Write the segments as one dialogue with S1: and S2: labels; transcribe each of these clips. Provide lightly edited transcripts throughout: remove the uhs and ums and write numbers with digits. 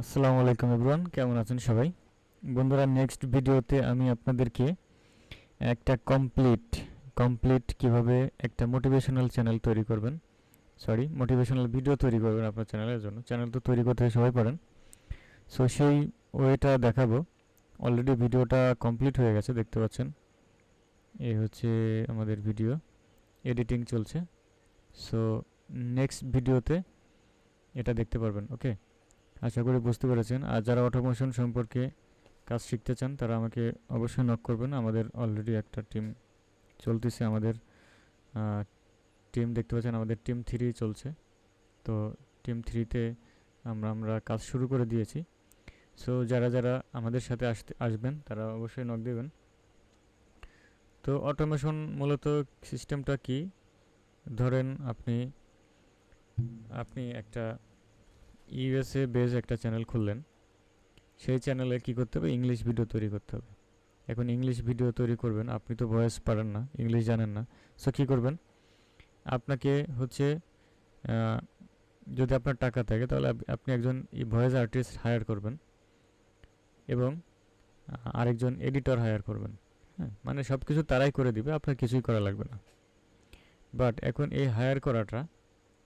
S1: আসসালামু আলাইকুম এভরিওয়ান, কেমন আছেন সবাই? বন্ধুরা, নেক্সট ভিডিওতে আমি আপনাদেরকে একটা কমপ্লিট কিভাবে একটা মোটিভেশনাল চ্যানেল তৈরি করবেন, মোটিভেশনাল ভিডিও তৈরি করবেন আপনার চ্যানেলের জন্য। চ্যানেল তো তৈরি করতে সবাই পারেন। সো সেই ওয়েটা দেখাবো। অলরেডি ভিডিওটা কমপ্লিট হয়ে গেছে, দেখতে পাচ্ছেন। এই হচ্ছে আমাদের ভিডিও, এডিটিং চলছে। সো নেক্সট ভিডিওতে এটা দেখতে পারবেন। ওকে, আশা করি বুঝতে পেরেছেন। আর যারা অটোমেশন সম্পর্কে কাজ শিখতে চান তারা আমাকে অবশ্যই নক করবেন। আমাদের অলরেডি একটা টিম চলতেছে। আমাদের টিম দেখতে পাচ্ছেন, আমাদের টিম 3 চলছে। তো টিম 3তে আমরা কাজ শুরু করে দিয়েছি। সো যারা যারা আমাদের সাথে আসবেন তারা অবশ্যই নক দেবেন। তো অটোমেশন মূলত সিস্টেমটা কি? ধরেন আপনি আপনি একটা ইউএসএ বেস একটা চ্যানেল খুললেন। সেই চ্যানেলে কি করতে হবে? ইংলিশ ভিডিও তৈরি করতে হবে। এখন ইংলিশ ভিডিও তৈরি করবেন, আপনি তো ভয়েস পারেন না, ইংলিশ জানেন না। সো কী করবেন? আপনাকে হচ্ছে যদি আপনার টাকা থাকে তাহলে আপনি একজন ভয়েস আর্টিস্ট হায়ার করবেন এবং আরেকজন এডিটর হায়ার করবেন। হ্যাঁ, মানে সব কিছু তারাই করে দিবে, আপনার কিছুই করা লাগবে না। বাট এখন এই হায়ার করাটা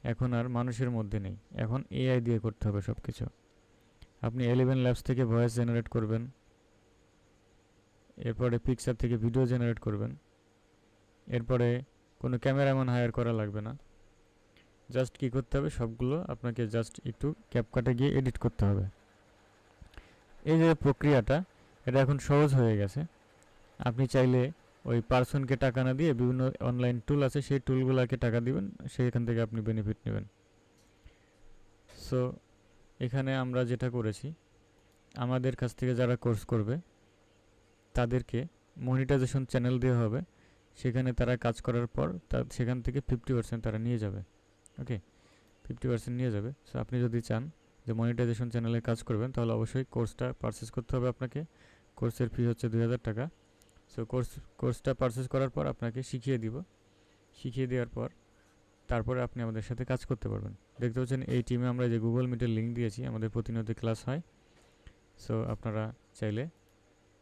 S1: এখন আর মানুষের মধ্যে নেই, এখন এআই দিয়ে করতে হবে সব কিছু। আপনি 11 ল্যাবস থেকে ভয়েস জেনারেট করবেন, এরপরে পিকচার থেকে ভিডিও জেনারেট করবেন, এরপরে কোনো ক্যামেরাম্যান হায়ার করা লাগবে না। জাস্ট কী করতে হবে? সবগুলো আপনাকে জাস্ট একটু ক্যাপকাটে গিয়ে এডিট করতে হবে। এই যে প্রক্রিয়াটা, এটা এখন সহজ হয়ে গেছে। আপনি চাইলে ওই পার্সনকে টাকা না দিয়ে বিভিন্ন অনলাইন টুল আছে, সেই টুলগুলোকে টাকা দিবেন, সেইখান থেকে আপনি বেনিফিট নেবেন। সো এখানে আমরা যেটা করেছি, আমাদের কাছ থেকে যারা কোর্স করবে তাদেরকে মনিটাইজেশন চ্যানেল দেওয়া হবে। সেখানে তারা কাজ করার পর সেখান থেকে 50% তারা নিয়ে যাবে। ওকে, 50% নিয়ে যাবে। সো আপনি যদি চান যে মনিটাইজেশন চ্যানেলে কাজ করবেন তাহলে অবশ্যই কোর্সটা পারচেস করতে হবে আপনাকে। কোর্সের ফি হচ্ছে 2000 টাকা। সো কোর্সটা পারচেস করার পর আপনাকে শিখিয়ে দিব। শিখিয়ে দেওয়ার পর তারপরে আপনি আমাদের সাথে কাজ করতে পারবেন। দেখতে পাচ্ছেন এই টিমে আমরা যে গুগল মিটের লিঙ্ক দিয়েছি, আমাদের প্রতিনিয়ত ক্লাস হয়। সো আপনারা চাইলে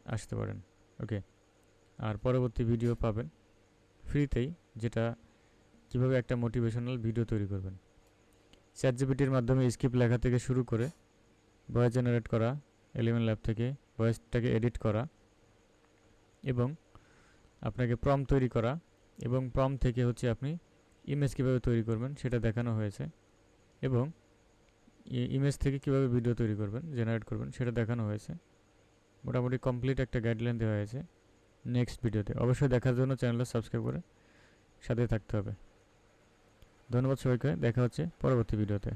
S1: আসতে পারেন। ওকে, আর পরবর্তী ভিডিও পাবেন ফ্রিতেই, যেটা কিভাবে একটা মোটিভেশনাল ভিডিও তৈরি করবেন। চ্যাটজিপিটির মাধ্যমে স্ক্রিপ্ট লেখা থেকে শুরু করে ভয়েস জেনারেট করা, 11 ল্যাব থেকে ভয়েসটাকে এডিট করা এবং আপনাকে প্রম্পট তৈরি করা, এবং প্রম্পট থেকে হচ্ছে আপনি ইমেজ কীভাবে তৈরি করবেন সেটা দেখানো হয়েছে, এবং ইমেজ থেকে কীভাবে ভিডিও তৈরি করবেন, জেনারেট করবেন সেটা দেখানো হয়েছে। মোটামুটি কমপ্লিট একটা গাইডলাইন দেওয়া হয়েছে। নেক্সট ভিডিওতে অবশ্যই দেখার জন্য চ্যানেলটা সাবস্ক্রাইব করে সাথে থাকতে হবে। ধন্যবাদ সবাইকে, দেখা হচ্ছে পরবর্তী ভিডিওতে।